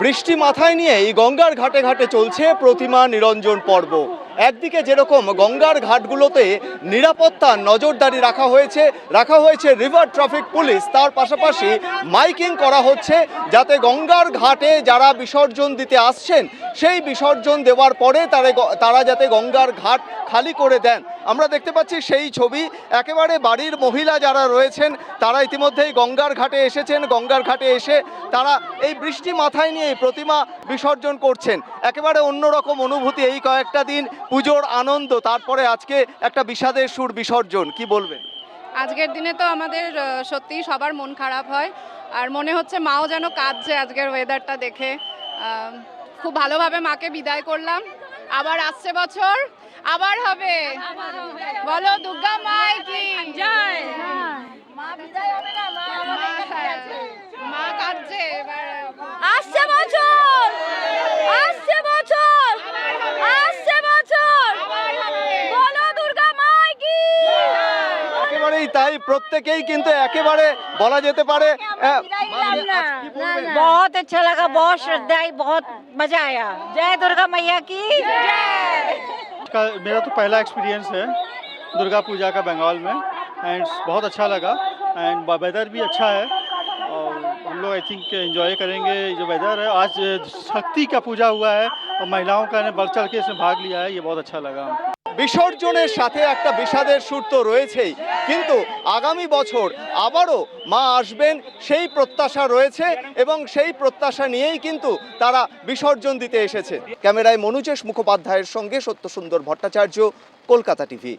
বৃষ্টি মাথায় নিয়ে এই গঙ্গার ঘাটে ঘাটে চলছে প্রতিমা নিরঞ্জন পর্ব। একদিকে যেরকম গঙ্গার ঘাটগুলোতে নিরাপত্তা নজরদারি রাখা হয়েছে রিভার ট্রাফিক পুলিশ, তার পাশাপাশি মাইকিং করা হচ্ছে যাতে গঙ্গার ঘাটে যারা বিসর্জন দিতে আসছেন সেই বিসর্জন দেওয়ার পরে তারা যাতে গঙ্গার ঘাট খালি করে দেন। আমরা দেখতে পাচ্ছি সেই ছবি, একেবারে বাড়ির মহিলা যারা রয়েছেন তারা ইতিমধ্যেই গঙ্গার ঘাটে এসেছেন। গঙ্গার ঘাটে এসে তারা এই বৃষ্টি মাথায় নিয়ে প্রতিমা বিসর্জন করছেন। একেবারে অন্যরকম অনুভূতি, এই কয়েকটা দিন পুজোর আনন্দ, তারপরে আজকে একটা বিষাদের সুর বিসর্জন। কি বলবেন? আজকের দিনে তো আমাদের সত্যিই সবার মন খারাপ হয়, আর মনে হচ্ছে মাও যেন কাঁদছে আজকের ওয়েদারটা দেখে। খুব ভালোভাবে মাকে বিদায় করলাম, আবার আসছে বছর আবার হবে। বলো দুর্গা মাই কি জয়। মা বিদায় হবে না, মা কাঁদছে এবার। আসছে বছর, আসছে বছর, আসছে বছর, বলো দুর্গা মাই কি। একেবারেই তাই, প্রত্যেকেই কিন্তু একেবারে বলা যেতে পারে बहुत अच्छा लगा, बहुत श्रद्धाई, बहुत मजा आया। जय दुर्गा मैया की जय। मेरा तो पहला एक्सपीरियंस है दुर्गा पूजा का बंगाल में, एंड बहुत अच्छा लगा। एंड वेदर भी अच्छा है और हम लोग आई थिंक एंजॉय करेंगे जो वेदर है। आज शक्ति का पूजा हुआ है और महिलाओं का ने बढ़ चढ़ के इसमें भाग लिया है, ये बहुत अच्छा लगा। বিসর্জনের সাথে একটা বিষাদের সুর তো রয়েছেই, কিন্তু আগামী বছর আবারও মা আসবেন সেই প্রত্যাশা রয়েছে এবং সেই প্রত্যাশা নিয়েই কিন্তু তারা বিসর্জন দিতে এসেছে। ক্যামেরায় মনুজেশ মুখোপাধ্যায়ের সঙ্গে সত্যসুন্দর ভট্টাচার্য, কলকাতা টিভি।